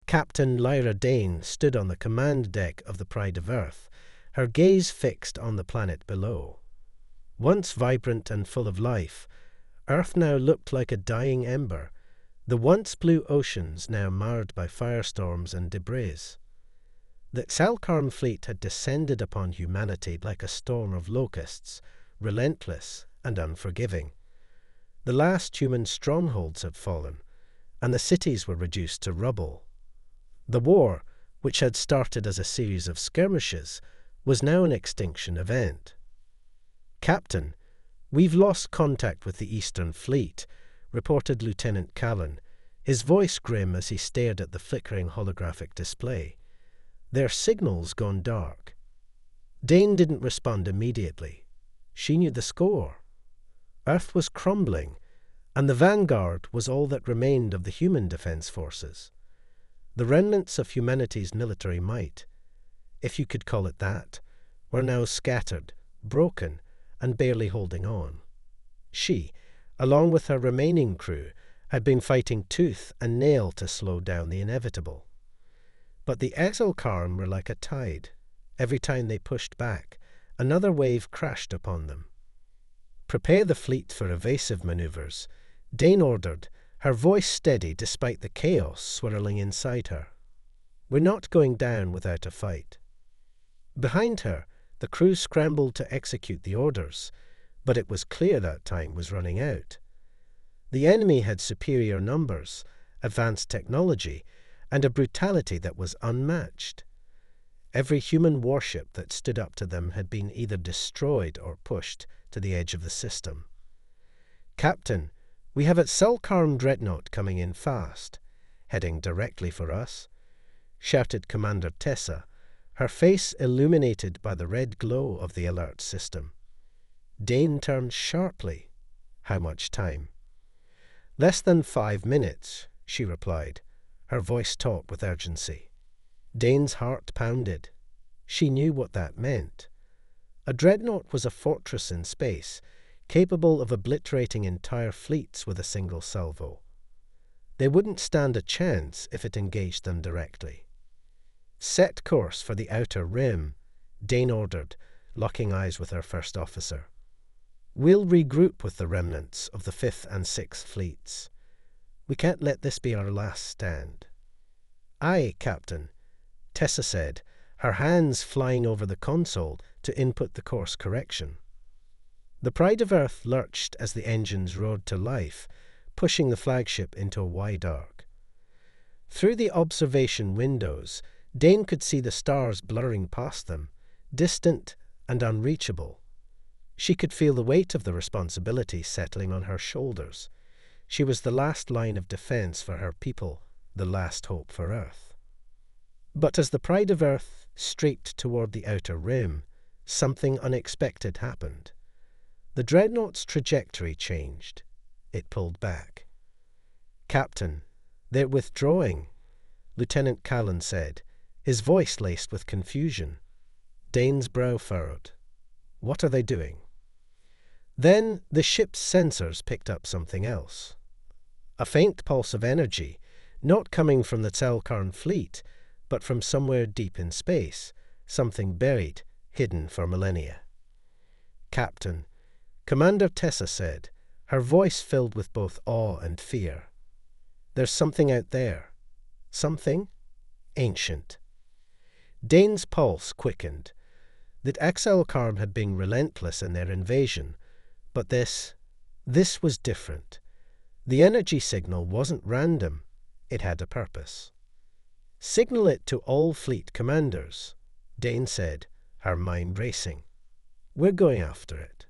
Captain Lyra Dane stood on the command deck of the Pride of Earth, her gaze fixed on the planet below. Once vibrant and full of life, Earth now looked like a dying ember, the once blue oceans now marred by firestorms and debris. The Selkarm fleet had descended upon humanity like a storm of locusts, relentless and unforgiving. The last human strongholds had fallen, and the cities were reduced to rubble. The war, which had started as a series of skirmishes, was now an extinction event. "Captain, we've lost contact with the Eastern Fleet," reported Lieutenant Callan, his voice grim as he stared at the flickering holographic display. "Their signal's gone dark." Dane didn't respond immediately. She knew the score. Earth was crumbling, and the Vanguard was all that remained of the human defense forces. The remnants of humanity's military might, if you could call it that, were now scattered, broken, and barely holding on. She, along with her remaining crew, had been fighting tooth and nail to slow down the inevitable. But the Selkarm were like a tide. Every time they pushed back, another wave crashed upon them. "Prepare the fleet for evasive maneuvers," Dane ordered, her voice steady despite the chaos swirling inside her. "We're not going down without a fight." Behind her, the crew scrambled to execute the orders, but it was clear that time was running out. The enemy had superior numbers, advanced technology, and a brutality that was unmatched. Every human warship that stood up to them had been either destroyed or pushed to the edge of the system. "Captain, we have a Selkarm dreadnought coming in fast, heading directly for us," shouted Commander Tessa, her face illuminated by the red glow of the alert system. Dane turned sharply. "How much time?" "Less than 5 minutes," she replied, her voice taut with urgency. Dane's heart pounded. She knew what that meant. A dreadnought was a fortress in space, capable of obliterating entire fleets with a single salvo. They wouldn't stand a chance if it engaged them directly. "Set course for the outer rim," Dane ordered, locking eyes with her first officer. "We'll regroup with the remnants of the 5th and 6th fleets. We can't let this be our last stand." "Aye, Captain," Tessa said, her hands flying over the console to input the course correction. The Pride of Earth lurched as the engines roared to life, pushing the flagship into a wide arc. Through the observation windows, Dane could see the stars blurring past them, distant and unreachable. She could feel the weight of the responsibility settling on her shoulders. She was the last line of defense for her people, the last hope for Earth. But as the Pride of Earth streaked toward the outer rim, something unexpected happened. The dreadnought's trajectory changed. It pulled back. "Captain, they're withdrawing," Lieutenant Callan said, his voice laced with confusion. Dane's brow furrowed. "What are they doing?" Then the ship's sensors picked up something else. A faint pulse of energy, not coming from the Selkarm fleet, but from somewhere deep in space, something buried, hidden for millennia. "Captain," Commander Tessa said, her voice filled with both awe and fear. "There's something out there. Something ancient." Dane's pulse quickened. The Selkarm had been relentless in their invasion, but this was different. The energy signal wasn't random. It had a purpose. "Signal it to all fleet commanders," Dane said, her mind racing. "We're going after it."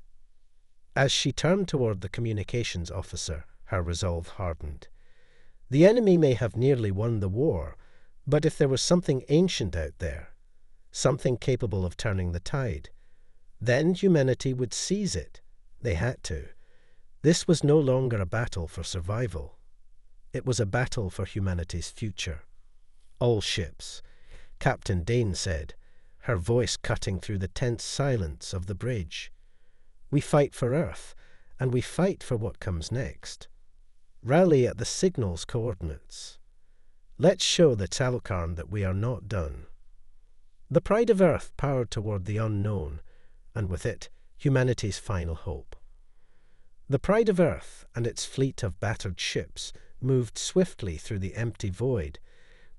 As she turned toward the communications officer, her resolve hardened. The enemy may have nearly won the war, but if there was something ancient out there, something capable of turning the tide, then humanity would seize it. They had to. This was no longer a battle for survival. It was a battle for humanity's future. "All ships," Captain Dane said, her voice cutting through the tense silence of the bridge. "We fight for Earth, and we fight for what comes next. Rally at the signal's coordinates." Let's show the Talcarn that we are not done. The Pride of Earth powered toward the unknown, and with it, humanity's final hope. The Pride of Earth and its fleet of battered ships moved swiftly through the empty void,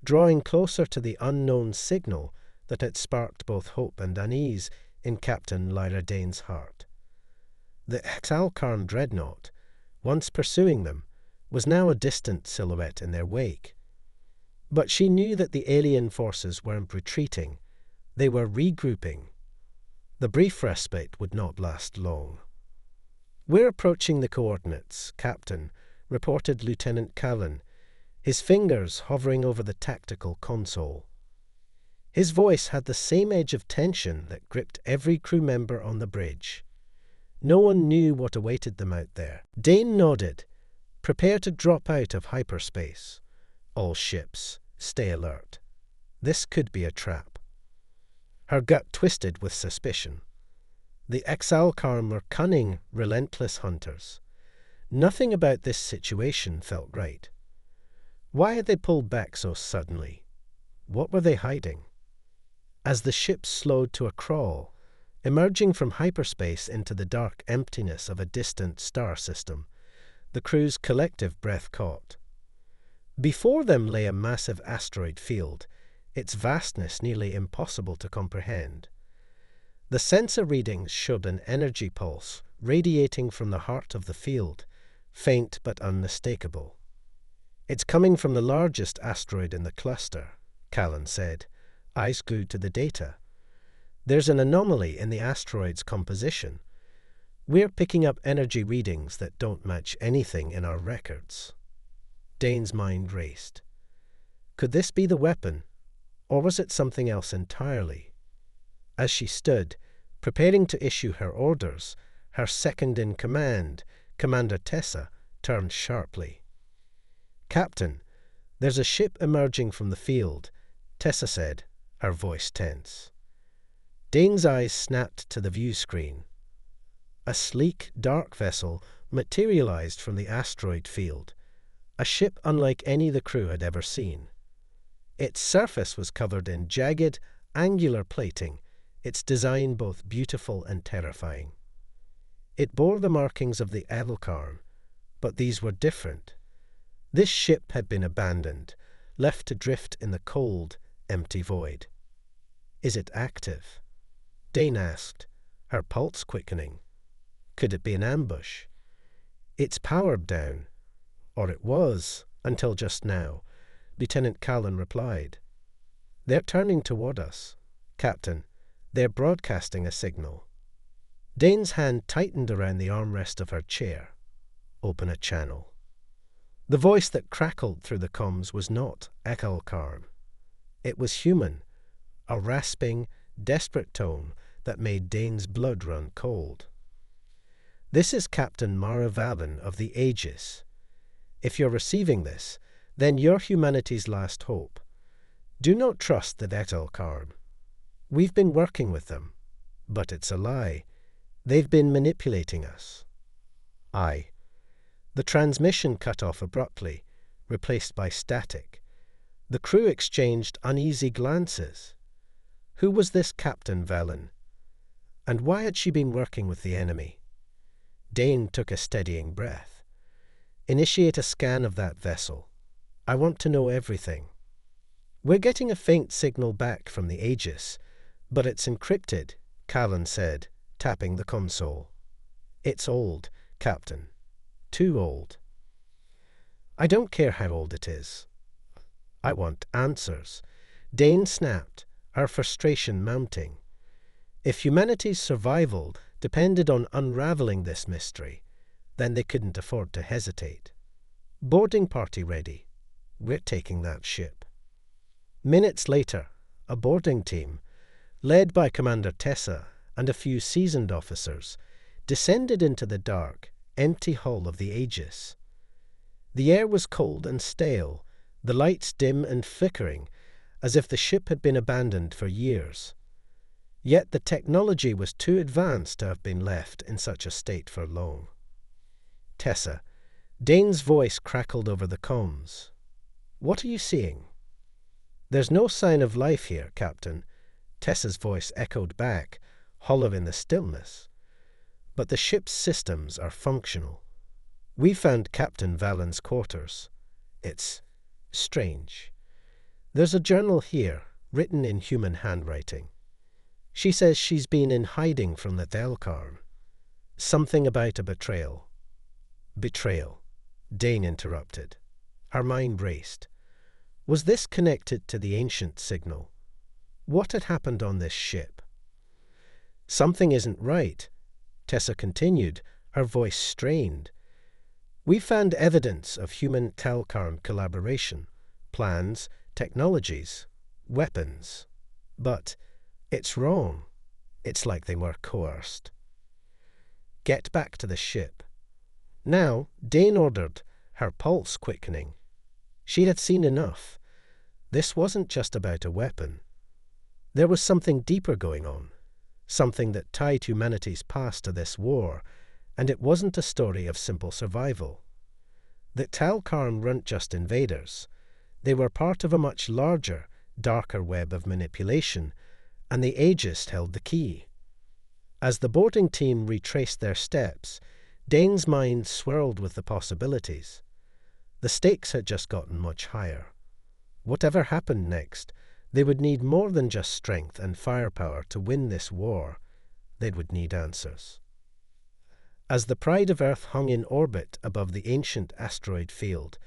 drawing closer to the unknown signal that had sparked both hope and unease in Captain Lyra Dane's heart. The Talcarn dreadnought, once pursuing them, was now a distant silhouette in their wake. But she knew that the alien forces weren't retreating, they were regrouping. The brief respite would not last long. "We're approaching the coordinates, Captain," reported Lieutenant Callan, his fingers hovering over the tactical console. His voice had the same edge of tension that gripped every crew member on the bridge. No one knew what awaited them out there. Dane nodded. "Prepare to drop out of hyperspace. All ships, stay alert. This could be a trap." Her gut twisted with suspicion. The Talcarn were cunning, relentless hunters. Nothing about this situation felt right. Why had they pulled back so suddenly? What were they hiding? As the ship slowed to a crawl, emerging from hyperspace into the dark emptiness of a distant star system, the crew's collective breath caught. Before them lay a massive asteroid field, its vastness nearly impossible to comprehend. The sensor readings showed an energy pulse radiating from the heart of the field, faint but unmistakable. "It's coming from the largest asteroid in the cluster," Callan said, eyes glued to the data. "There's an anomaly in the asteroid's composition. We're picking up energy readings that don't match anything in our records." Dane's mind raced. Could this be the weapon, or was it something else entirely? As she stood, preparing to issue her orders, her second-in-command, Commander Tessa, turned sharply. "Captain, there's a ship emerging from the field," Tessa said, her voice tense. Dane's eyes snapped to the view screen. A sleek, dark vessel materialized from the asteroid field, a ship unlike any the crew had ever seen. Its surface was covered in jagged, angular plating, its design both beautiful and terrifying. It bore the markings of the Talcarn, but these were different. This ship had been abandoned, left to drift in the cold, empty void. "Is it active?" Dane asked, her pulse quickening. Could it be an ambush? "It's powered down." "Or it was, until just now," Lieutenant Callan replied. "They're turning toward us. Captain, they're broadcasting a signal." Dane's hand tightened around the armrest of her chair. "Open a channel." The voice that crackled through the comms was not Talcarn. It was human, a rasping, desperate tone that made Dane's blood run cold. "This is Captain Mara Valen of the Aegis. If you're receiving this, then you're humanity's last hope. Do not trust the Talcarn. We've been working with them, but it's a lie. They've been manipulating us." "Aye." The transmission cut off abruptly, replaced by static. The crew exchanged uneasy glances. Who was this Captain Valen? And why had she been working with the enemy? Dane took a steadying breath. "Initiate a scan of that vessel. I want to know everything." "We're getting a faint signal back from the Aegis, but it's encrypted," Callan said, tapping the console. "It's old, Captain. Too old." "I don't care how old it is. I want answers." Dane snapped, her frustration mounting. If humanity's survival depended on unraveling this mystery, then they couldn't afford to hesitate. "Boarding party ready. We're taking that ship." Minutes later, a boarding team, led by Commander Tessa and a few seasoned officers, descended into the dark, empty hull of the Aegis. The air was cold and stale, the lights dim and flickering, as if the ship had been abandoned for years. Yet the technology was too advanced to have been left in such a state for long. "Tessa," Dane's voice crackled over the comms. "What are you seeing?" "There's no sign of life here, Captain," Tessa's voice echoed back, hollow in the stillness. "But the ship's systems are functional. We found Captain Valen's quarters. It's strange. There's a journal here, written in human handwriting. She says she's been in hiding from the Thelkarn. Something about a betrayal." "Betrayal," Dane interrupted. Her mind raced. Was this connected to the ancient signal? What had happened on this ship? "Something isn't right," Tessa continued, her voice strained. "We found evidence of human Thelkarn collaboration, plans, technologies, weapons. But it's wrong. It's like they were coerced." "Get back to the ship." Now, Dane ordered, her pulse quickening. She had seen enough. This wasn't just about a weapon. There was something deeper going on, something that tied humanity's past to this war, and it wasn't a story of simple survival. The Thelkarn weren't just invaders. They were part of a much larger, darker web of manipulation, and the Aegis held the key. As the boarding team retraced their steps, Dane's mind swirled with the possibilities. The stakes had just gotten much higher. Whatever happened next, they would need more than just strength and firepower to win this war. They would need answers. As the Pride of Earth hung in orbit above the ancient asteroid field,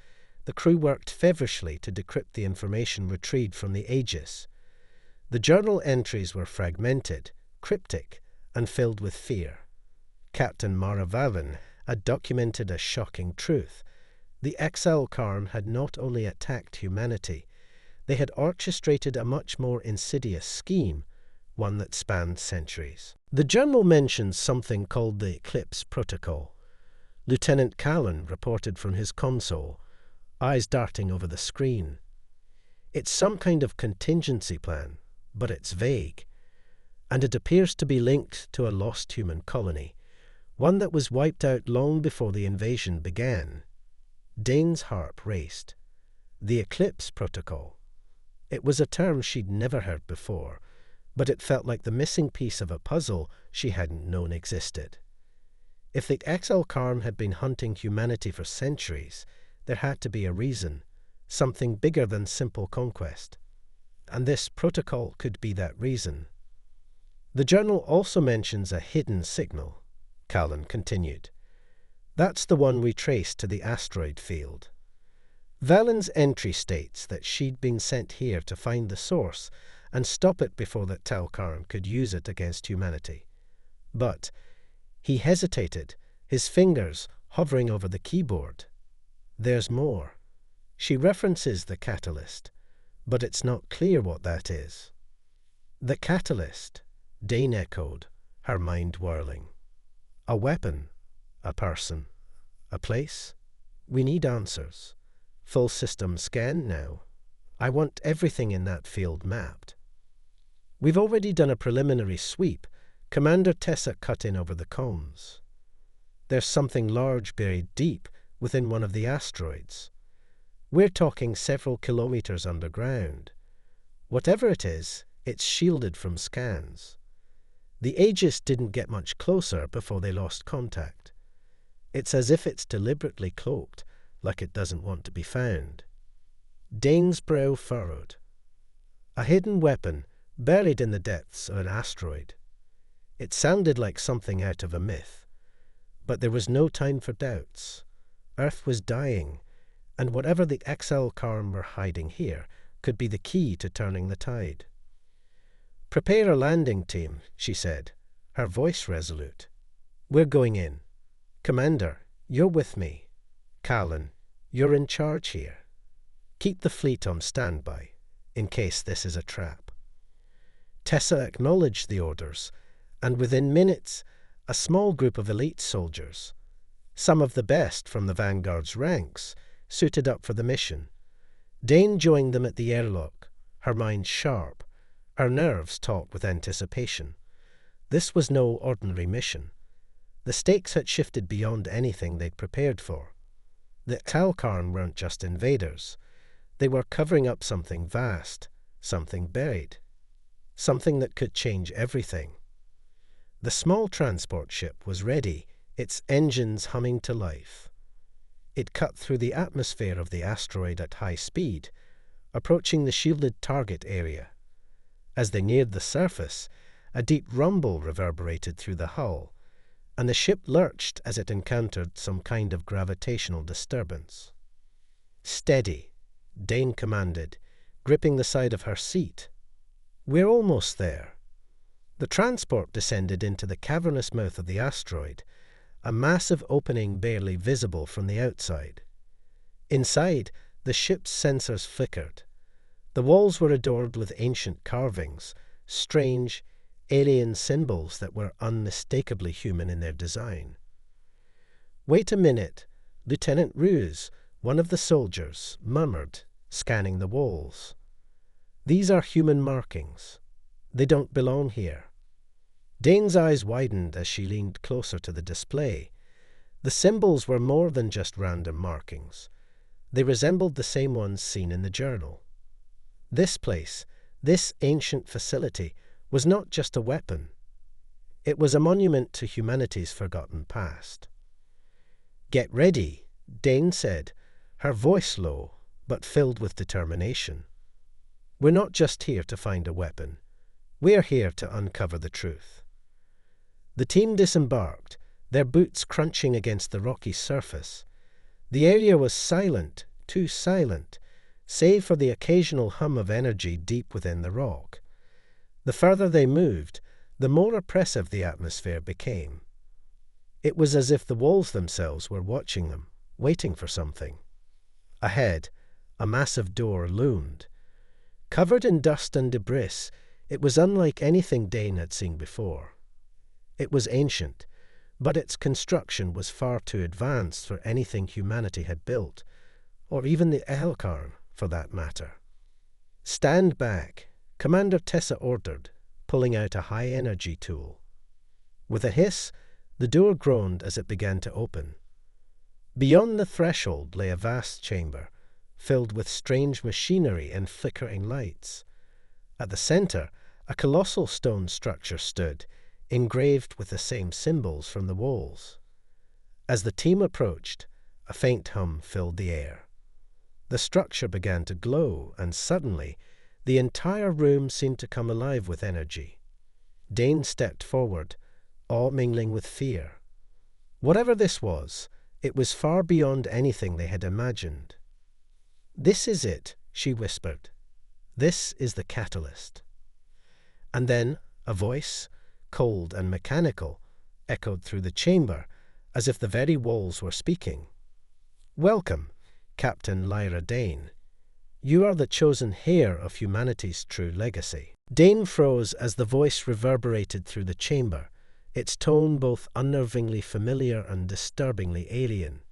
the crew worked feverishly to decrypt the information retrieved from the Aegis. The journal entries were fragmented, cryptic, and filled with fear. Captain Mara Valen had documented a shocking truth. The Thelkarn had not only attacked humanity, they had orchestrated a much more insidious scheme, one that spanned centuries. The journal mentions something called the Eclipse Protocol. Lieutenant Callan reported from his console, eyes darting over the screen. It's some kind of contingency plan, but it's vague, and it appears to be linked to a lost human colony, one that was wiped out long before the invasion began. Dane's heart raced. The Eclipse Protocol. It was a term she'd never heard before, but it felt like the missing piece of a puzzle she hadn't known existed. If the Thelkarn had been hunting humanity for centuries, there had to be a reason, something bigger than simple conquest. And this protocol could be that reason. The journal also mentions a hidden signal, Callan continued. That's the one we traced to the asteroid field. Valen's entry states that she'd been sent here to find the source and stop it before the Thelkarn could use it against humanity. But he hesitated, his fingers hovering over the keyboard. There's more. She references the catalyst, but it's not clear what that is. The catalyst, Dane echoed, her mind whirling. A weapon, a person, a place. We need answers. Full system scan now. I want everything in that field mapped. We've already done a preliminary sweep. Commander Tessa cut in over the comms. There's something large buried deep within one of the asteroids. We're talking several kilometers underground. Whatever it is, it's shielded from scans. The Aegis didn't get much closer before they lost contact. It's as if it's deliberately cloaked, like it doesn't want to be found. Dane's brow furrowed. A hidden weapon buried in the depths of an asteroid. It sounded like something out of a myth. But there was no time for doubts. Earth was dying, and whatever the Thelkarn were hiding here could be the key to turning the tide. Prepare a landing team, she said, her voice resolute. We're going in. Commander, you're with me. Callan, you're in charge here. Keep the fleet on standby, in case this is a trap. Tessa acknowledged the orders, and within minutes, a small group of elite soldiers, some of the best from the Vanguard's ranks, suited up for the mission. Dane joined them at the airlock, her mind sharp, her nerves taut with anticipation. This was no ordinary mission. The stakes had shifted beyond anything they'd prepared for. The Thelkarn weren't just invaders. They were covering up something vast, something buried, something that could change everything. The small transport ship was ready, its engines humming to life. It cut through the atmosphere of the asteroid at high speed, approaching the shielded target area. As they neared the surface, a deep rumble reverberated through the hull, and the ship lurched as it encountered some kind of gravitational disturbance. "Steady," Dane commanded, gripping the side of her seat. "We're almost there." The transport descended into the cavernous mouth of the asteroid, a massive opening barely visible from the outside. Inside, the ship's sensors flickered. The walls were adorned with ancient carvings, strange, alien symbols that were unmistakably human in their design. "Wait a minute," Lieutenant Ruse, one of the soldiers, murmured, scanning the walls. "These are human markings. They don't belong here." Dane's eyes widened as she leaned closer to the display. The symbols were more than just random markings. They resembled the same ones seen in the journal. This place, this ancient facility, was not just a weapon. It was a monument to humanity's forgotten past. "Get ready," Dane said, her voice low, but filled with determination. "We're not just here to find a weapon. We're here to uncover the truth." The team disembarked, their boots crunching against the rocky surface. The area was silent, too silent, save for the occasional hum of energy deep within the rock. The further they moved, the more oppressive the atmosphere became. It was as if the walls themselves were watching them, waiting for something. Ahead, a massive door loomed. Covered in dust and debris, it was unlike anything Dane had seen before. It was ancient, but its construction was far too advanced for anything humanity had built, or even the Elkarn, for that matter. "Stand back," Commander Tessa ordered, pulling out a high-energy tool. With a hiss, the door groaned as it began to open. Beyond the threshold lay a vast chamber, filled with strange machinery and flickering lights. At the center, a colossal stone structure stood, engraved with the same symbols from the walls. As the team approached, a faint hum filled the air. The structure began to glow, and suddenly, the entire room seemed to come alive with energy. Dane stepped forward, awe mingling with fear. Whatever this was, it was far beyond anything they had imagined. "This is it," she whispered. "This is the catalyst." And then a voice, cold and mechanical, echoed through the chamber, as if the very walls were speaking. "Welcome, Captain Lyra Dane. You are the chosen heir of humanity's true legacy." Dane froze as the voice reverberated through the chamber, its tone both unnervingly familiar and disturbingly alien.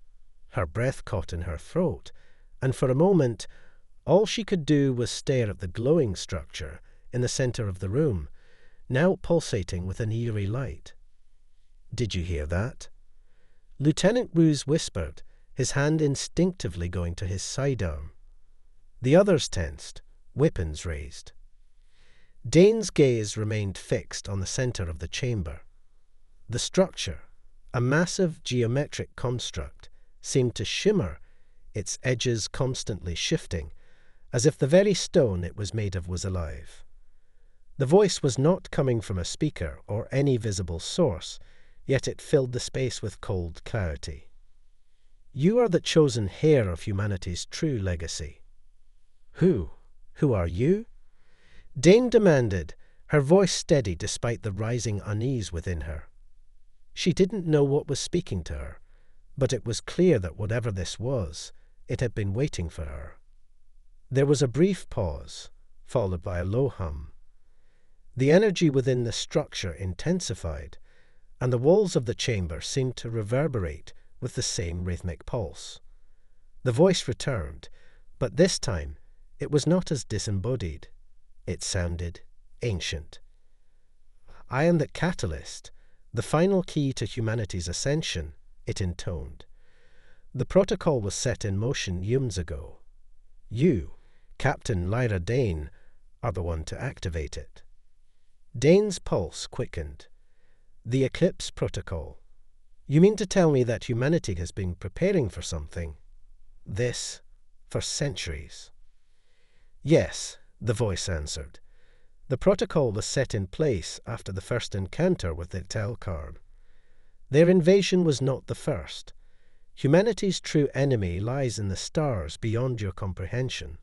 Her breath caught in her throat, and for a moment, all she could do was stare at the glowing structure in the center of the room, now pulsating with an eerie light. "Did you hear that?" Lieutenant Ruse whispered, his hand instinctively going to his sidearm. The others tensed, weapons raised. Dane's gaze remained fixed on the center of the chamber. The structure, a massive geometric construct, seemed to shimmer, its edges constantly shifting, as if the very stone it was made of was alive. The voice was not coming from a speaker or any visible source, yet it filled the space with cold clarity. "You are the chosen heir of humanity's true legacy." "Who? Who are you?" Dane demanded, her voice steady despite the rising unease within her. She didn't know what was speaking to her, but it was clear that whatever this was, it had been waiting for her. There was a brief pause, followed by a low hum. The energy within the structure intensified, and the walls of the chamber seemed to reverberate with the same rhythmic pulse. The voice returned, but this time it was not as disembodied. It sounded ancient. "I am the catalyst, the final key to humanity's ascension," it intoned. "The protocol was set in motion eons ago. You, Captain Lyra Dane, are the one to activate it. Dane's pulse quickened. The Eclipse Protocol. You mean to tell me that humanity has been preparing for something? This for centuries? Yes, the voice answered. The protocol was set in place after the first encounter with the Telkarn. Their invasion was not the first. Humanity's true enemy lies in the stars beyond your comprehension.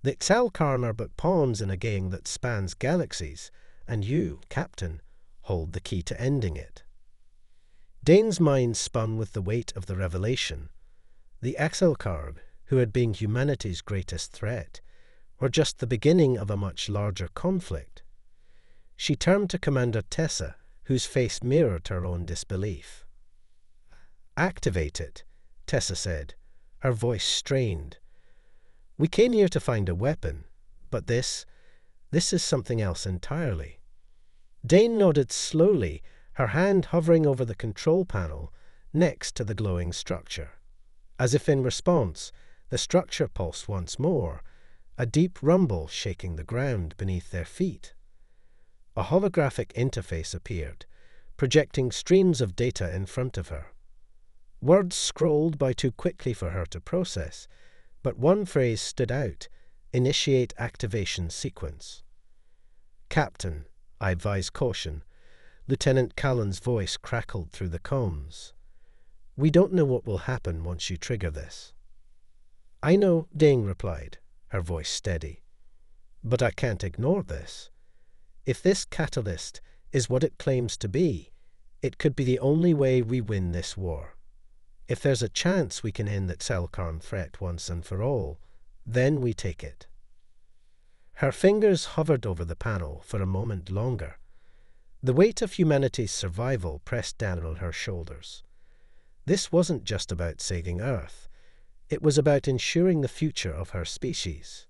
The Telkarn are but pawns in a game that spans galaxies, and you, Captain, hold the key to ending it. Dane's mind spun with the weight of the revelation. The Telkarn, who had been humanity's greatest threat, were just the beginning of a much larger conflict. She turned to Commander Tessa, whose face mirrored her own disbelief. "Activate it," Tessa said, her voice strained. "We came here to find a weapon, but this is something else entirely." Dane nodded slowly, her hand hovering over the control panel next to the glowing structure. As if in response, the structure pulsed once more, a deep rumble shaking the ground beneath their feet. A holographic interface appeared, projecting streams of data in front of her. Words scrolled by too quickly for her to process, but one phrase stood out: "Initiate activation sequence." "Captain," I advise caution. Lieutenant Callan's voice crackled through the comms. "We don't know what will happen once you trigger this." "I know," Dane replied, her voice steady. "But I can't ignore this. If this catalyst is what it claims to be, it could be the only way we win this war. If there's a chance we can end the Telkarn threat once and for all, then we take it." Her fingers hovered over the panel for a moment longer. The weight of humanity's survival pressed down on her shoulders. This wasn't just about saving Earth. It was about ensuring the future of her species.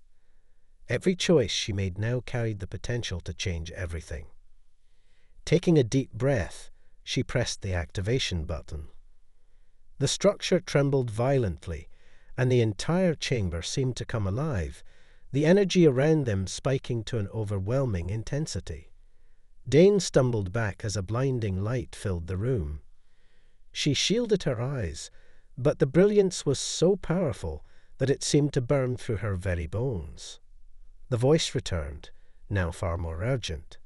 Every choice she made now carried the potential to change everything. Taking a deep breath, she pressed the activation button. The structure trembled violently, and the entire chamber seemed to come alive, the energy around them spiking to an overwhelming intensity. Dane stumbled back as a blinding light filled the room. She shielded her eyes, but the brilliance was so powerful that it seemed to burn through her very bones. The voice returned, now far more urgent.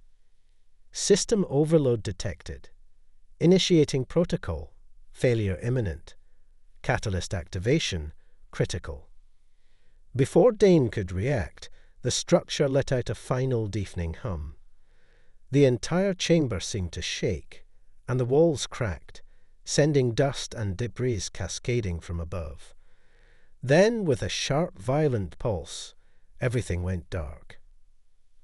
"System overload detected. Initiating protocol. Failure imminent. Catalyst activation critical." Before Dane could react, the structure let out a final deafening hum. The entire chamber seemed to shake, and the walls cracked, sending dust and debris cascading from above. Then, with a sharp, violent pulse, everything went dark.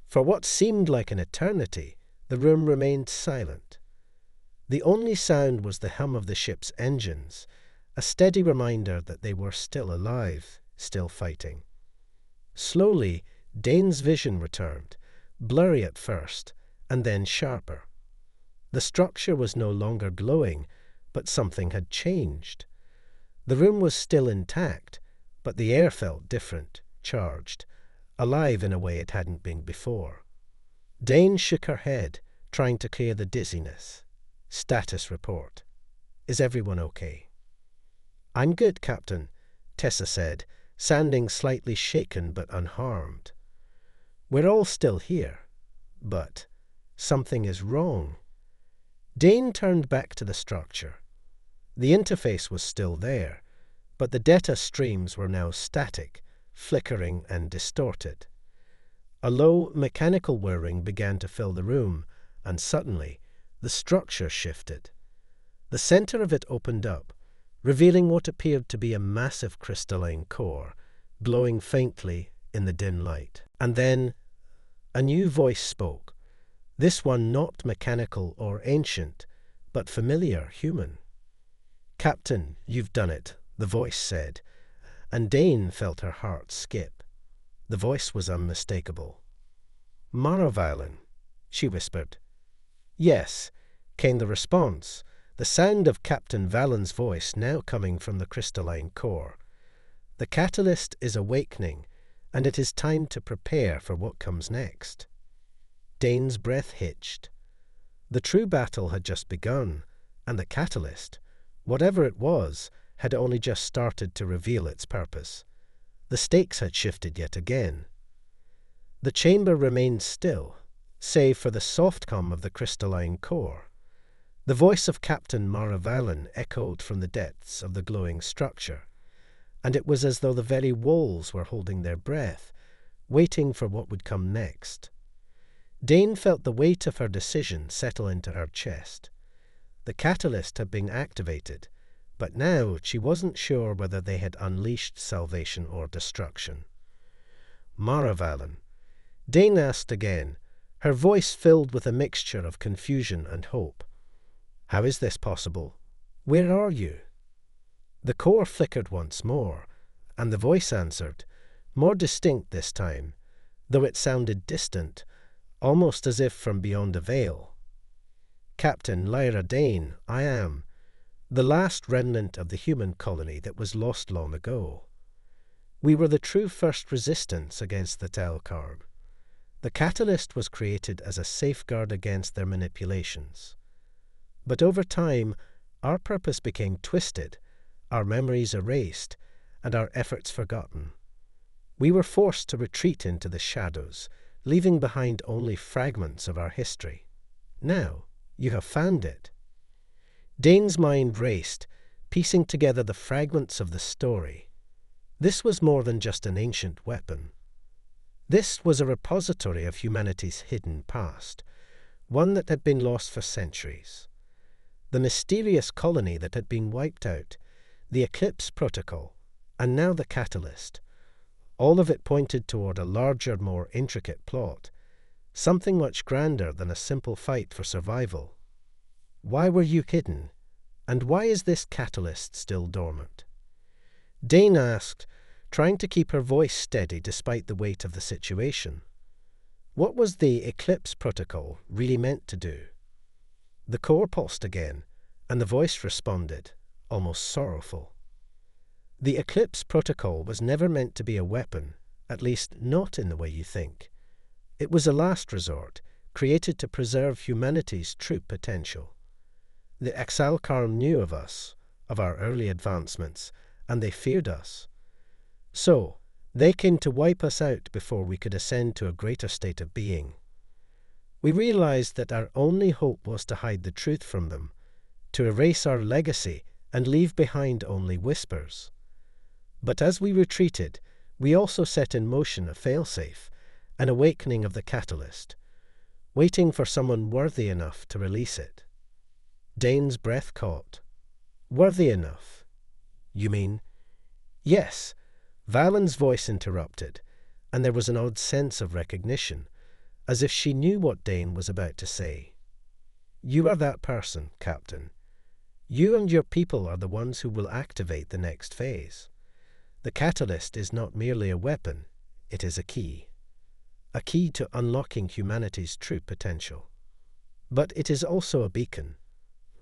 For what seemed like an eternity, the room remained silent. The only sound was the hum of the ship's engines, a steady reminder that they were still alive, still fighting. Slowly, Dane's vision returned, blurry at first, and then sharper. The structure was no longer glowing, but something had changed. The room was still intact, but the air felt different, charged, alive in a way it hadn't been before. Dane shook her head, trying to clear the dizziness. "Status report. Is everyone okay?" "I'm good, Captain," Tessa said, sounding slightly shaken but unharmed. "We're all still here, but something is wrong." Dane turned back to the structure. The interface was still there, but the data streams were now static, flickering and distorted. A low, mechanical whirring began to fill the room, and suddenly the structure shifted. The center of it opened up, revealing what appeared to be a massive crystalline core, glowing faintly in the dim light. And then a new voice spoke, this one not mechanical or ancient, but familiar, human. "Captain, you've done it," the voice said, and Dane felt her heart skip. The voice was unmistakable. "Maravilen," she whispered. "Yes," came the response, the sound of Captain Valen's voice now coming from the crystalline core. "The catalyst is awakening, and it is time to prepare for what comes next. Dane's breath hitched. The true battle had just begun, and the catalyst, whatever it was, had only just started to reveal its purpose. The stakes had shifted yet again. The chamber remained still, save for the soft hum of the crystalline core. The voice of Captain Maravallen echoed from the depths of the glowing structure, and it was as though the very walls were holding their breath, waiting for what would come next. Dane felt the weight of her decision settle into her chest. The catalyst had been activated, but now she wasn't sure whether they had unleashed salvation or destruction. Maravallen. Dane asked again, her voice filled with a mixture of confusion and hope. How is this possible? Where are you? The core flickered once more, and the voice answered, more distinct this time, though it sounded distant, almost as if from beyond a veil. Captain Lyra Dane, I am, the last remnant of the human colony that was lost long ago. We were the true first resistance against the Telkarm. The catalyst was created as a safeguard against their manipulations. But over time, our purpose became twisted, our memories erased, and our efforts forgotten. We were forced to retreat into the shadows, leaving behind only fragments of our history. Now, you have found it. Dane's mind raced, piecing together the fragments of the story. This was more than just an ancient weapon. This was a repository of humanity's hidden past, one that had been lost for centuries. The mysterious colony that had been wiped out, the Eclipse Protocol, and now the Catalyst. All of it pointed toward a larger, more intricate plot, something much grander than a simple fight for survival. Why were you hidden? And why is this catalyst still dormant? Dane asked, trying to keep her voice steady despite the weight of the situation. What was the Eclipse Protocol really meant to do? The core pulsed again, and the voice responded, almost sorrowful. The Eclipse Protocol was never meant to be a weapon, at least not in the way you think. It was a last resort, created to preserve humanity's true potential. The Exalkarm knew of us, of our early advancements, and they feared us. So, they came to wipe us out before we could ascend to a greater state of being. We realized that our only hope was to hide the truth from them, to erase our legacy and leave behind only whispers. But as we retreated, we also set in motion a failsafe, an awakening of the catalyst, waiting for someone worthy enough to release it. Dane's breath caught. Worthy enough? You mean? Yes. Valen's voice interrupted, and there was an odd sense of recognition, as if she knew what Dane was about to say. You are that person, Captain. You and your people are the ones who will activate the next phase. The catalyst is not merely a weapon, it is a key to unlocking humanity's true potential. But it is also a beacon.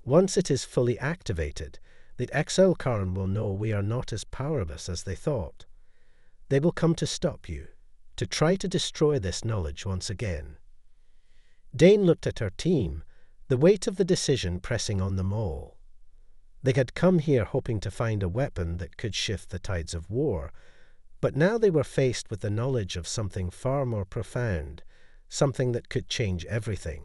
Once it is fully activated, the Exalkarm will know we are not as powerless as they thought. They will come to stop you, to try to destroy this knowledge once again. Dane looked at her team, the weight of the decision pressing on them all. They had come here hoping to find a weapon that could shift the tides of war, but now they were faced with the knowledge of something far more profound, something that could change everything.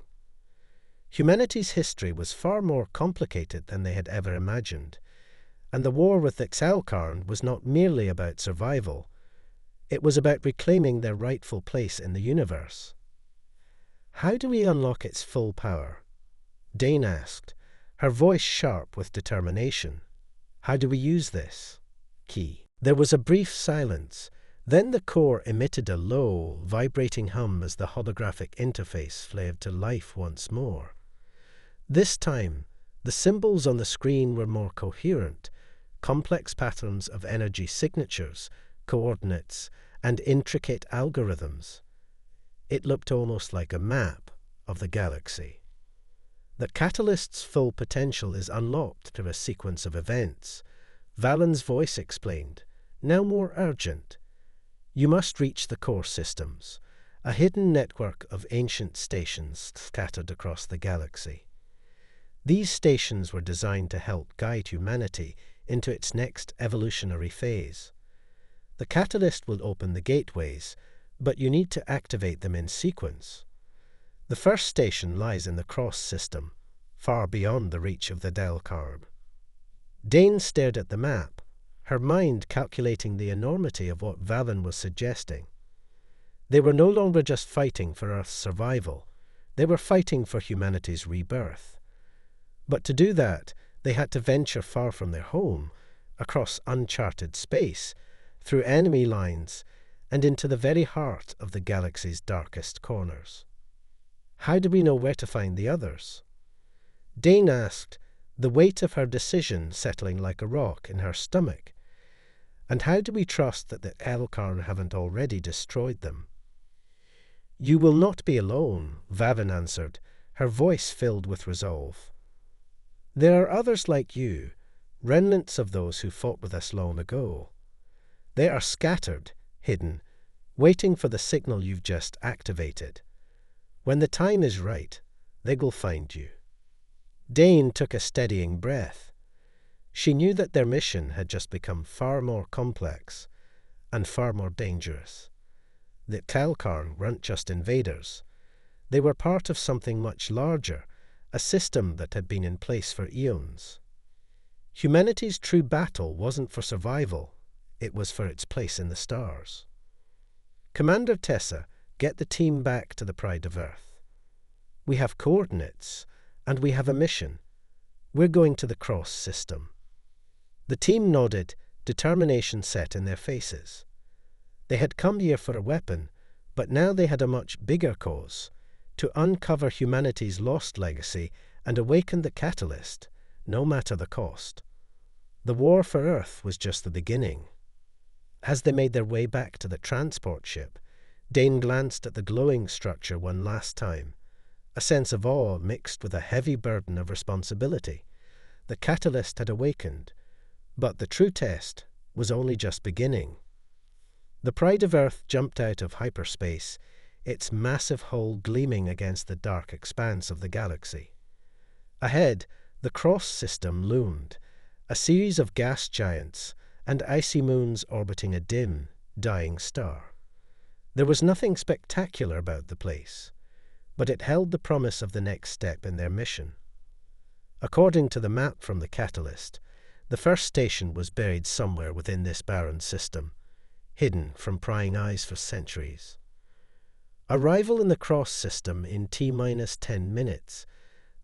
Humanity's history was far more complicated than they had ever imagined, and the war with Exalkarn was not merely about survival. It was about reclaiming their rightful place in the universe. How do we unlock its full power? Dane asked, her voice sharp with determination. How do we use this key? There was a brief silence. Then the core emitted a low, vibrating hum as the holographic interface flared to life once more. This time, the symbols on the screen were more coherent, complex patterns of energy signatures, coordinates, and intricate algorithms. It looked almost like a map of the galaxy. The catalyst's full potential is unlocked through a sequence of events. Valen's voice explained, now more urgent. You must reach the core systems, a hidden network of ancient stations scattered across the galaxy. These stations were designed to help guide humanity into its next evolutionary phase. The catalyst will open the gateways, but you need to activate them in sequence. The first station lies in the Cross system, far beyond the reach of the Delcarb. Dane stared at the map, her mind calculating the enormity of what Valen was suggesting. They were no longer just fighting for Earth's survival, they were fighting for humanity's rebirth. But to do that, they had to venture far from their home, across uncharted space, through enemy lines, and into the very heart of the galaxy's darkest corners. How do we know where to find the others? Dane asked, the weight of her decision settling like a rock in her stomach. And how do we trust that the Elkarn haven't already destroyed them? You will not be alone, Vavin answered, her voice filled with resolve. There are others like you, remnants of those who fought with us long ago. They are scattered, hidden, waiting for the signal you've just activated. When the time is right, they will find you. Dane took a steadying breath. She knew that their mission had just become far more complex and far more dangerous. The Telkarn weren't just invaders. They were part of something much larger, a system that had been in place for eons. Humanity's true battle wasn't for survival, it was for its place in the stars. Commander Tessa, get the team back to the Pride of Earth. We have coordinates, and we have a mission. We're going to the Cross system. The team nodded, determination set in their faces. They had come here for a weapon, but now they had a much bigger cause, to uncover humanity's lost legacy and awaken the catalyst, no matter the cost. The war for Earth was just the beginning. As they made their way back to the transport ship, Dane glanced at the glowing structure one last time, a sense of awe mixed with a heavy burden of responsibility. The catalyst had awakened, but the true test was only just beginning. The Pride of Earth jumped out of hyperspace, its massive hull gleaming against the dark expanse of the galaxy. Ahead, the Cross system loomed, a series of gas giants and icy moons orbiting a dim, dying star. There was nothing spectacular about the place, but it held the promise of the next step in their mission. According to the map from the catalyst, the first station was buried somewhere within this barren system, hidden from prying eyes for centuries. Arrival in the Cross system in T-10 minutes,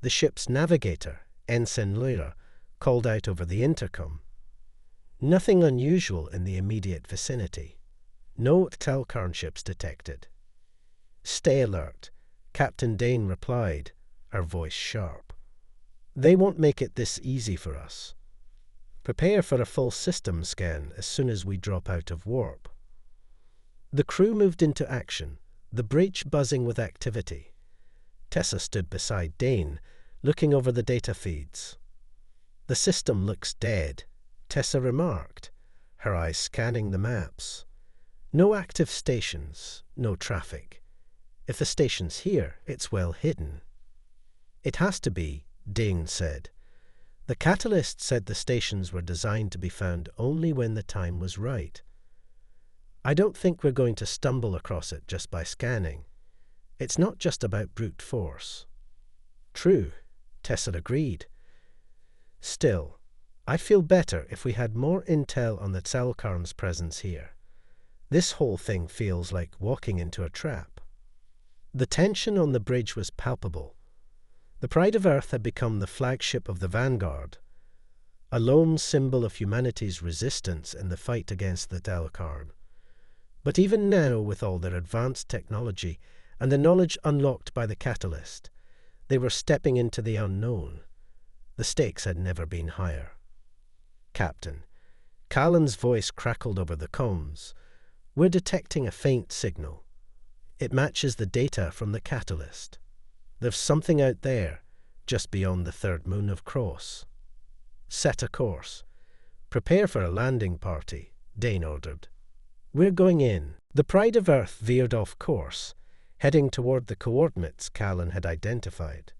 the ship's navigator, Ensign Lyra, called out over the intercom. Nothing unusual in the immediate vicinity. No Telkarn ships detected. Stay alert, Captain Dane replied, her voice sharp. They won't make it this easy for us. Prepare for a full system scan as soon as we drop out of warp. The crew moved into action, the breach buzzing with activity. Tessa stood beside Dane, looking over the data feeds. The system looks dead, Tessa remarked, her eyes scanning the maps. No active stations, no traffic. If the station's here, it's well hidden. It has to be, Dane said. The catalyst said the stations were designed to be found only when the time was right. I don't think we're going to stumble across it just by scanning. It's not just about brute force. True, Tessa agreed. Still, I'd feel better if we had more intel on the Telkarn's presence here. This whole thing feels like walking into a trap. The tension on the bridge was palpable. The Pride of Earth had become the flagship of the Vanguard, a lone symbol of humanity's resistance in the fight against the Telkarn. But even now, with all their advanced technology and the knowledge unlocked by the catalyst, they were stepping into the unknown. The stakes had never been higher. Captain, Callan's voice crackled over the comms. We're detecting a faint signal. It matches the data from the catalyst. There's something out there, just beyond the third moon of Cross. Set a course. Prepare for a landing party, Dane ordered. We're going in, The Pride of Earth veered off course, heading toward the coordinates Callan had identified.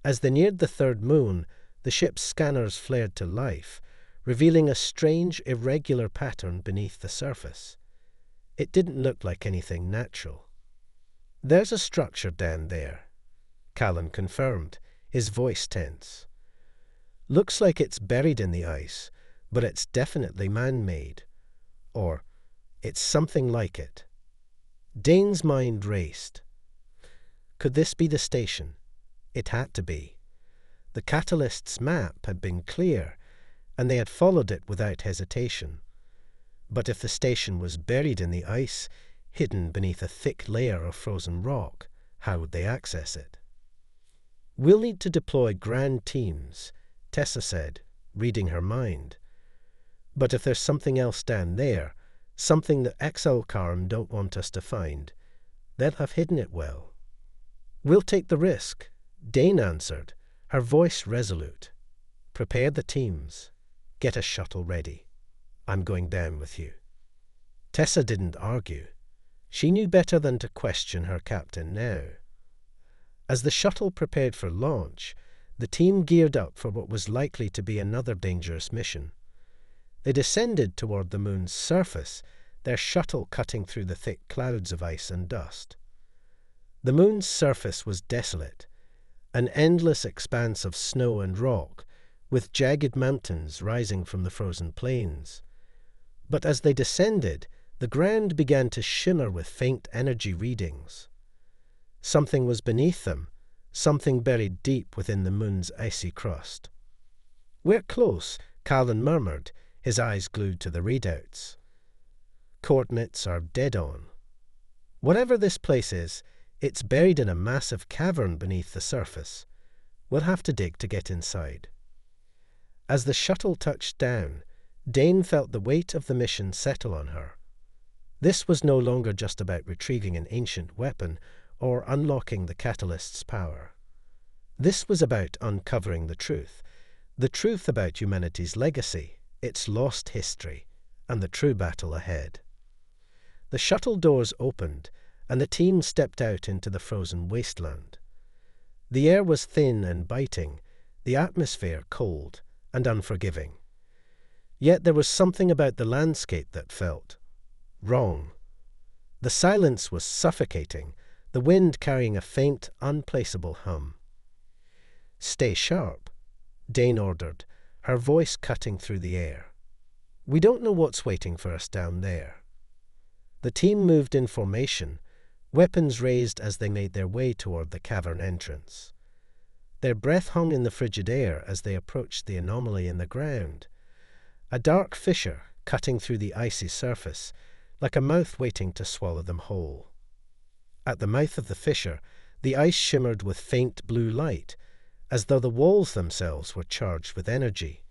As they neared the third moon, the ship's scanners flared to life, revealing a strange, irregular pattern beneath the surface. It didn't look like anything natural. "There's a structure down there," Callan confirmed, his voice tense. "Looks like it's buried in the ice, but it's definitely man-made. Or it's something like it." Dane's mind raced. Could this be the station? It had to be. The catalyst's map had been clear, and they had followed it without hesitation. But if the station was buried in the ice, hidden beneath a thick layer of frozen rock, how would they access it? "We'll need to deploy grand teams," Tessa said, reading her mind. "But if there's something else down there, something that Exalcarm don't want us to find, they'll have hidden it well." "We'll take the risk," Dane answered, her voice resolute. "Prepare the teams. Get a shuttle ready. I'm going down with you." Tessa didn't argue. She knew better than to question her captain now. As the shuttle prepared for launch, the team geared up for what was likely to be another dangerous mission. They descended toward the moon's surface, their shuttle cutting through the thick clouds of ice and dust. The moon's surface was desolate, an endless expanse of snow and rock, with jagged mountains rising from the frozen plains. But as they descended, the ground began to shimmer with faint energy readings. Something was beneath them, something buried deep within the moon's icy crust. "We're close," Callan murmured, his eyes glued to the readouts. "Coordinates are dead on. Whatever this place is, it's buried in a massive cavern beneath the surface. We'll have to dig to get inside." As the shuttle touched down, Dane felt the weight of the mission settle on her. This was no longer just about retrieving an ancient weapon or unlocking the catalyst's power. This was about uncovering the truth about humanity's legacy, its lost history, and the true battle ahead. The shuttle doors opened, and the team stepped out into the frozen wasteland. The air was thin and biting, the atmosphere cold and unforgiving. Yet there was something about the landscape that felt wrong. The silence was suffocating, the wind carrying a faint, unplaceable hum. "Stay sharp," Dane ordered, her voice cutting through the air. "We don't know what's waiting for us down there." The team moved in formation, weapons raised as they made their way toward the cavern entrance. Their breath hung in the frigid air as they approached the anomaly in the ground. A dark fissure cutting through the icy surface, like a mouth waiting to swallow them whole. At the mouth of the fissure, the ice shimmered with faint blue light, as though the walls themselves were charged with energy.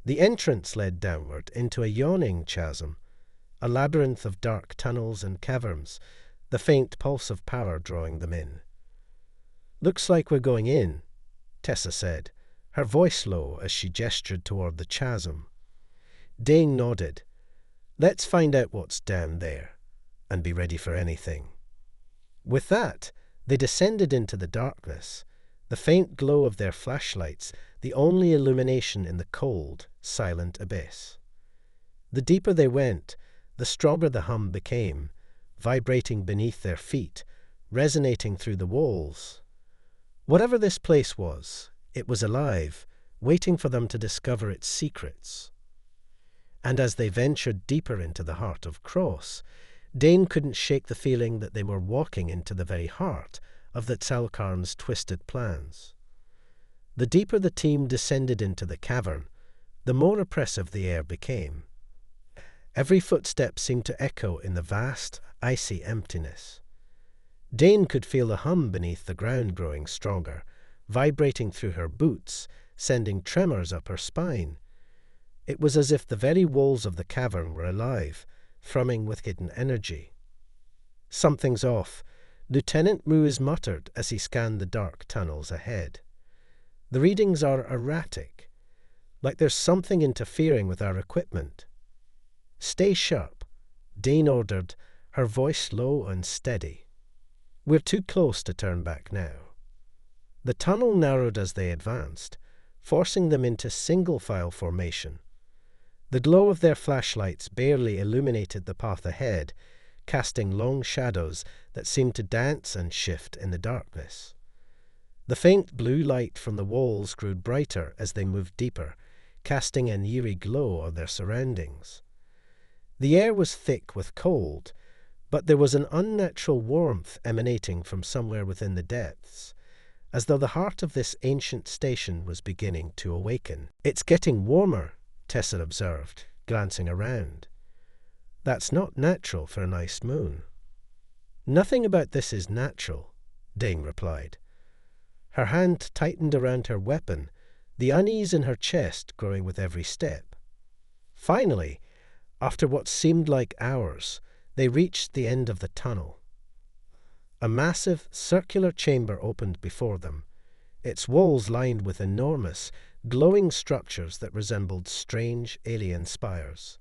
The entrance led downward into a yawning chasm, a labyrinth of dark tunnels and caverns, the faint pulse of power drawing them in. "Looks like we're going in," Tessa said, her voice low as she gestured toward the chasm. Dane nodded. "Let's find out what's down there, and be ready for anything." With that, they descended into the darkness, the faint glow of their flashlights the only illumination in the cold, silent abyss. The deeper they went, the stronger the hum became, vibrating beneath their feet, resonating through the walls. Whatever this place was, it was alive, waiting for them to discover its secrets. And as they ventured deeper into the heart of Cross, Dane couldn't shake the feeling that they were walking into the very heart of the Exalcarm's twisted plans. The deeper the team descended into the cavern, the more oppressive the air became. Every footstep seemed to echo in the vast, icy emptiness. Dane could feel the hum beneath the ground growing stronger, vibrating through her boots, sending tremors up her spine. It was as if the very walls of the cavern were alive, thrumming with hidden energy. "Something's off," Lieutenant Moose muttered as he scanned the dark tunnels ahead. "The readings are erratic, like there's something interfering with our equipment." "Stay sharp," Dane ordered, her voice low and steady. "We're too close to turn back now." The tunnel narrowed as they advanced, forcing them into single-file formation. The glow of their flashlights barely illuminated the path ahead, casting long shadows that seemed to dance and shift in the darkness. The faint blue light from the walls grew brighter as they moved deeper, casting an eerie glow on their surroundings. The air was thick with cold, but there was an unnatural warmth emanating from somewhere within the depths, as though the heart of this ancient station was beginning to awaken. "It's getting warmer," Tessa observed, glancing around. "That's not natural for an ice moon." "Nothing about this is natural," Dane replied. Her hand tightened around her weapon, the unease in her chest growing with every step. Finally, after what seemed like hours, they reached the end of the tunnel. A massive, circular chamber opened before them, its walls lined with enormous, glowing structures that resembled strange alien spires.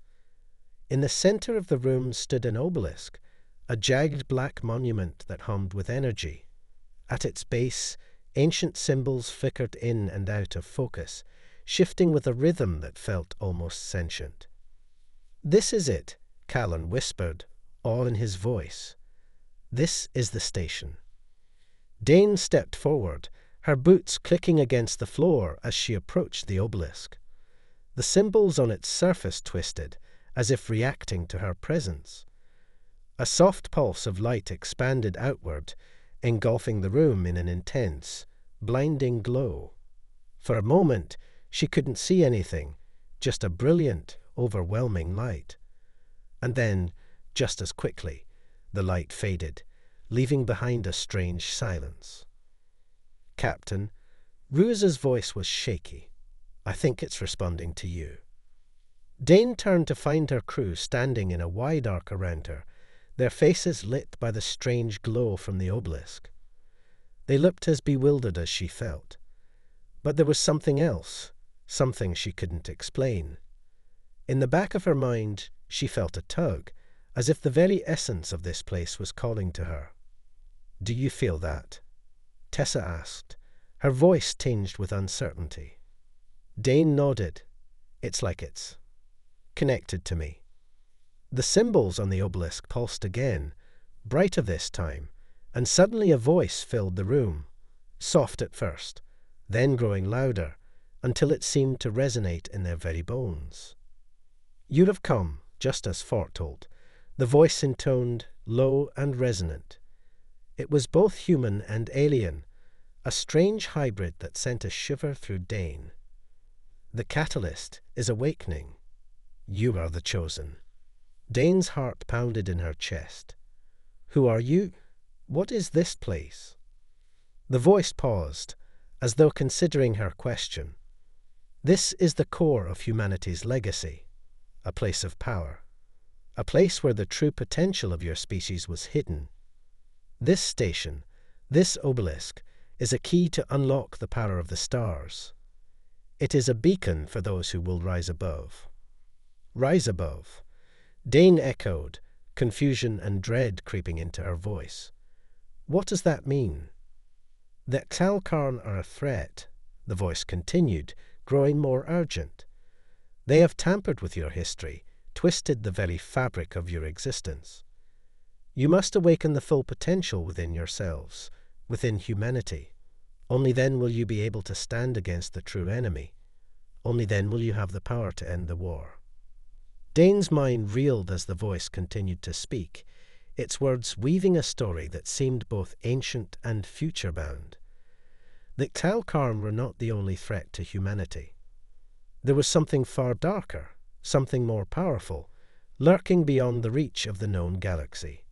In the center of the room stood an obelisk, a jagged black monument that hummed with energy. At its base, ancient symbols flickered in and out of focus, shifting with a rhythm that felt almost sentient. "This is it," Callan whispered, all in his voice. "This is the station." Dane stepped forward, her boots clicking against the floor as she approached the obelisk. The symbols on its surface twisted, as if reacting to her presence. A soft pulse of light expanded outward, engulfing the room in an intense, blinding glow. For a moment, she couldn't see anything, just a brilliant, overwhelming light. And then, just as quickly, the light faded, leaving behind a strange silence. "Captain," Ruiz's voice was shaky. "I think it's responding to you." Dane turned to find her crew standing in a wide arc around her, their faces lit by the strange glow from the obelisk. They looked as bewildered as she felt. But there was something else, something she couldn't explain. In the back of her mind, she felt a tug, as if the very essence of this place was calling to her. "Do you feel that?" Tessa asked, her voice tinged with uncertainty. Dane nodded. "It's like it's connected to me." The symbols on the obelisk pulsed again, brighter this time, and suddenly a voice filled the room, soft at first, then growing louder, until it seemed to resonate in their very bones. "You have come, just as foretold," the voice intoned, low and resonant. It was both human and alien, a strange hybrid that sent a shiver through Dane. "The catalyst is awakening. You are the chosen." Dane's heart pounded in her chest. "Who are you? What is this place?" The voice paused, as though considering her question. "This is the core of humanity's legacy, a place of power, a place where the true potential of your species was hidden. This station, this obelisk, is a key to unlock the power of the stars. It is a beacon for those who will rise above." "Rise above," Dane echoed, confusion and dread creeping into her voice. "What does that mean?" "The Talcarn are a threat," the voice continued, growing more urgent. "They have tampered with your history, twisted the very fabric of your existence. You must awaken the full potential within yourselves, within humanity. Only then will you be able to stand against the true enemy. Only then will you have the power to end the war." Dane's mind reeled as the voice continued to speak, its words weaving a story that seemed both ancient and future-bound. The Talcarn were not the only threat to humanity. There was something far darker, something more powerful, lurking beyond the reach of the known galaxy.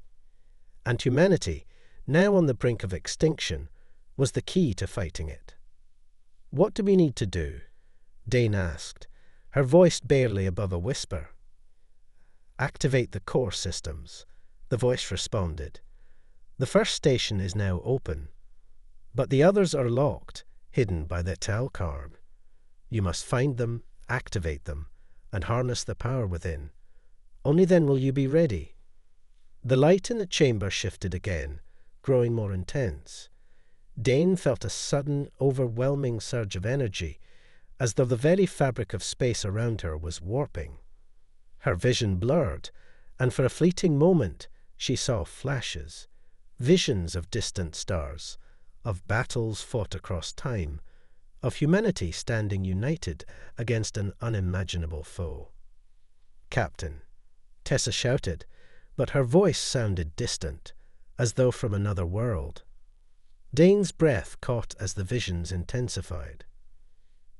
And humanity, now on the brink of extinction, was the key to fighting it. "What do we need to do?" Dane asked, her voice barely above a whisper. "Activate the core systems," the voice responded. "The first station is now open, but the others are locked, hidden by the Talcarn. You must find them, activate them, and harness the power within. Only then will you be ready." The light in the chamber shifted again, growing more intense. Dane felt a sudden, overwhelming surge of energy, as though the very fabric of space around her was warping. Her vision blurred, and for a fleeting moment she saw flashes, visions of distant stars, of battles fought across time, of humanity standing united against an unimaginable foe. "Captain," Tessa shouted, but her voice sounded distant, as though from another world. Dane's breath caught as the visions intensified.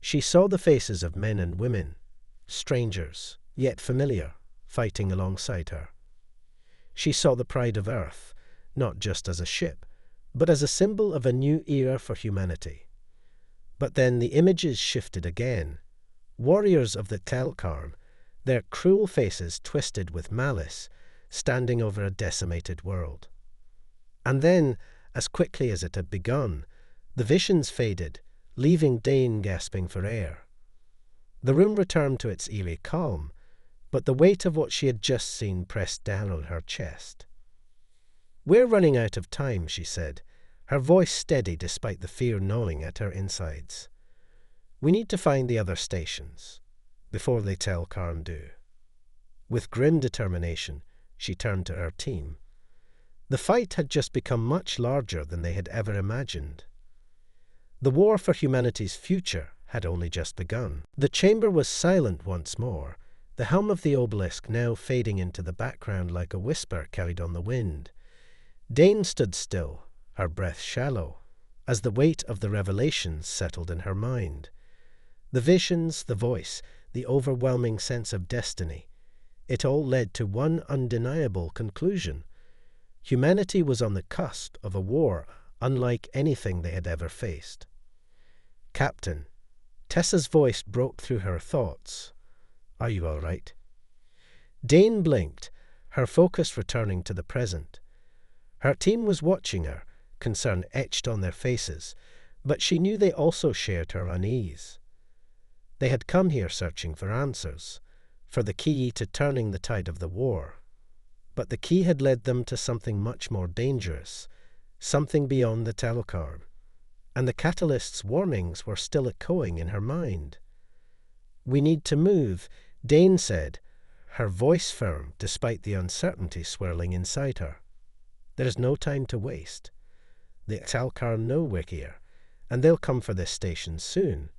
She saw the faces of men and women, strangers, yet familiar, fighting alongside her. She saw the Pride of Earth, not just as a ship, but as a symbol of a new era for humanity. But then the images shifted again. Warriors of the Telkarm, their cruel faces twisted with malice, standing over a decimated world. And then, as quickly as it had begun, the visions faded, leaving Dane gasping for air. The room returned to its eerie calm, but the weight of what she had just seen pressed down on her chest. "We're running out of time," she said, her voice steady despite the fear gnawing at her insides. "We need to find the other stations, before they tell Karn do." With grim determination, she turned to her team. The fight had just become much larger than they had ever imagined. The war for humanity's future had only just begun. The chamber was silent once more, the helm of the obelisk now fading into the background like a whisper carried on the wind. Dane stood still, her breath shallow, as the weight of the revelations settled in her mind. The visions, the voice, the overwhelming sense of destiny, it all led to one undeniable conclusion. Humanity was on the cusp of a war unlike anything they had ever faced. "Captain," Tessa's voice broke through her thoughts. "Are you all right?" Dane blinked, her focus returning to the present. Her team was watching her, concern etched on their faces, but she knew they also shared her unease. They had come here searching for answers, for the key to turning the tide of the war. But the key had led them to something much more dangerous, something beyond the Telkarm, and the catalyst's warnings were still echoing in her mind. "We need to move," Dane said, her voice firm despite the uncertainty swirling inside her. "There is no time to waste. The Telkarm know we're here, and they'll come for this station soon.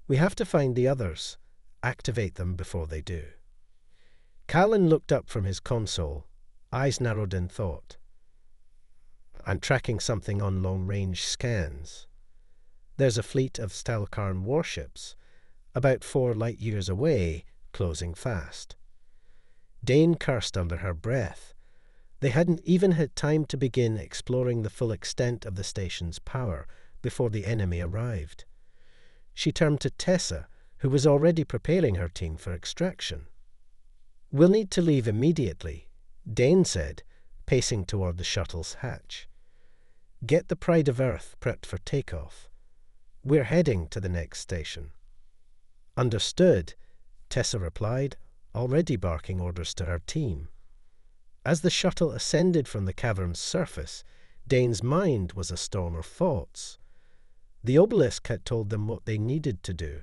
We have to find the others, activate them before they do." Callan looked up from his console, eyes narrowed in thought. "I'm tracking something on long-range scans. There's a fleet of Telkarm warships, about 4 light-years away, closing fast." Dane cursed under her breath. They hadn't even had time to begin exploring the full extent of the station's power before the enemy arrived. She turned to Tessa, who was already preparing her team for extraction. "We'll need to leave immediately," Dane said, pacing toward the shuttle's hatch. "Get the Pride of Earth prepped for takeoff. We're heading to the next station." "Understood," Tessa replied, already barking orders to her team. As the shuttle ascended from the cavern's surface, Dane's mind was a storm of thoughts. The obelisk had told them what they needed to do,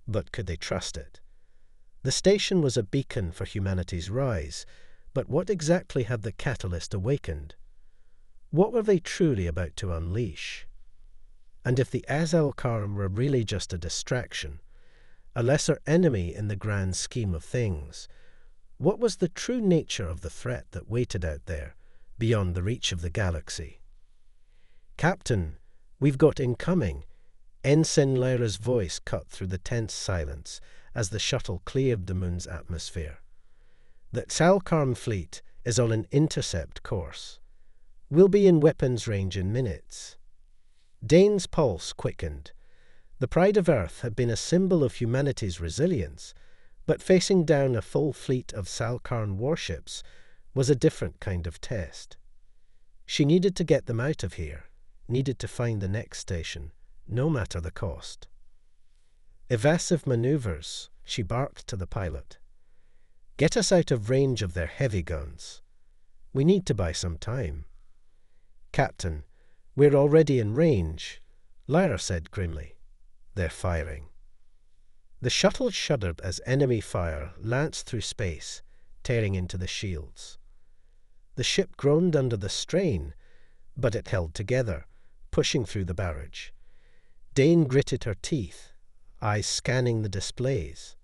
but could they trust it? The station was a beacon for humanity's rise, but what exactly had the catalyst awakened? What were they truly about to unleash? And if the Telkarm were really just a distraction, a lesser enemy in the grand scheme of things, what was the true nature of the threat that waited out there, beyond the reach of the galaxy? "Captain, we've got incoming," Ensign Lyra's voice cut through the tense silence as the shuttle cleared the moon's atmosphere. "The Telkarm fleet is on an intercept course. We'll be in weapons range in minutes." Dane's pulse quickened. The Pride of Earth had been a symbol of humanity's resilience, but facing down a full fleet of Telkarm warships was a different kind of test. She needed to get them out of here, needed to find the next station, no matter the cost. Evasive maneuvers, she barked to the pilot. "Get us out of range of their heavy guns." We need to buy some time. Captain, we're already in range, Lyra said grimly. They're firing. The shuttle shuddered as enemy fire lanced through space, tearing into the shields. The ship groaned under the strain, but it held together, pushing through the barrage. Dane gritted her teeth, eyes scanning the displays.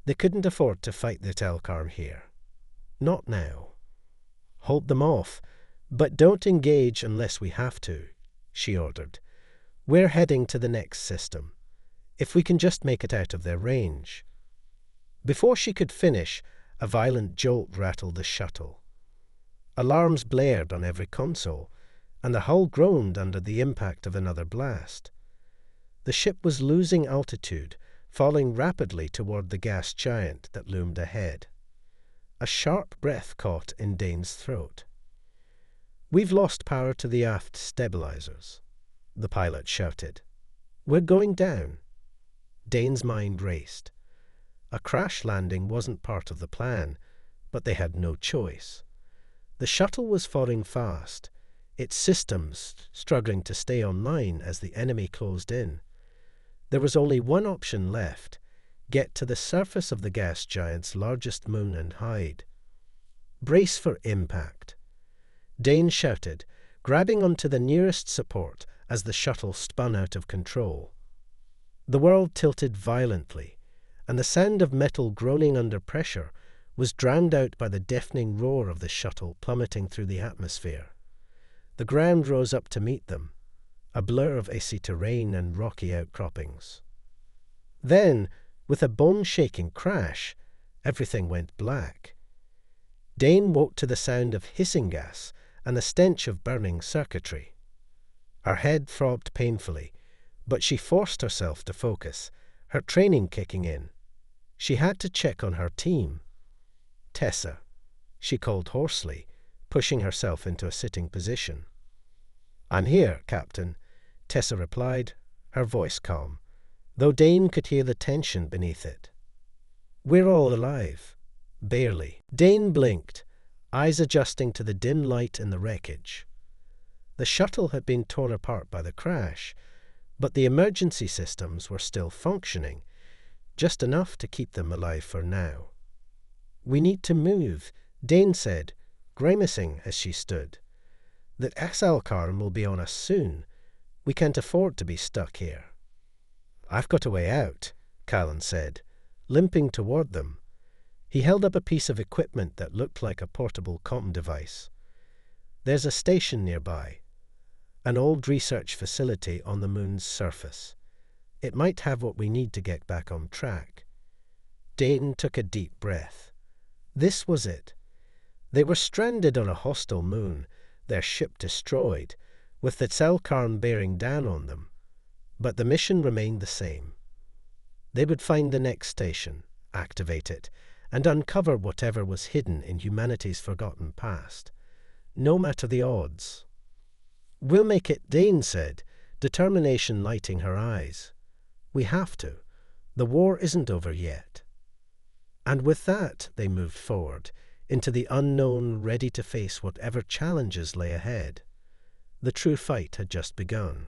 They couldn't afford to fight the Telkarm here. Not now. Hold them off, but don't engage unless we have to, she ordered. We're heading to the next system. If we can just make it out of their range. Before she could finish, a violent jolt rattled the shuttle. Alarms blared on every console, and the hull groaned under the impact of another blast. The ship was losing altitude, falling rapidly toward the gas giant that loomed ahead. A sharp breath caught in Dane's throat. "We've lost power to the aft stabilizers," the pilot shouted. "We're going down." Dane's mind raced. A crash landing wasn't part of the plan, but they had no choice. The shuttle was falling fast, its systems struggling to stay online as the enemy closed in. There was only one option left: get to the surface of the gas giant's largest moon and hide. "Brace for impact," Dane shouted, grabbing onto the nearest support as the shuttle spun out of control. The world tilted violently, and the sound of metal groaning under pressure was drowned out by the deafening roar of the shuttle plummeting through the atmosphere. The ground rose up to meet them, a blur of icy terrain and rocky outcroppings. Then, with a bone-shaking crash, everything went black. Dane woke to the sound of hissing gas and the stench of burning circuitry. Her head throbbed painfully, but she forced herself to focus, her training kicking in. She had to check on her team. "Tessa," she called hoarsely, pushing herself into a sitting position. "I'm here, Captain," Tessa replied, her voice calm, though Dane could hear the tension beneath it. "We're all alive." Barely. Dane blinked, eyes adjusting to the dim light in the wreckage. The shuttle had been torn apart by the crash, but the emergency systems were still functioning, just enough to keep them alive for now. "We need to move," Dane said, grimacing as she stood. "The Telkarm will be on us soon. We can't afford to be stuck here." "I've got a way out," Callan said, limping toward them. He held up a piece of equipment that looked like a portable comm device. "There's a station nearby, an old research facility on the moon's surface. It might have what we need to get back on track." Dane took a deep breath. This was it. They were stranded on a hostile moon, their ship destroyed, with the Telkarm bearing down on them. But the mission remained the same. They would find the next station, activate it, and uncover whatever was hidden in humanity's forgotten past, no matter the odds. "We'll make it," Dane said, determination lighting her eyes. "We have to. The war isn't over yet." And with that, they moved forward, into the unknown, ready to face whatever challenges lay ahead. The true fight had just begun.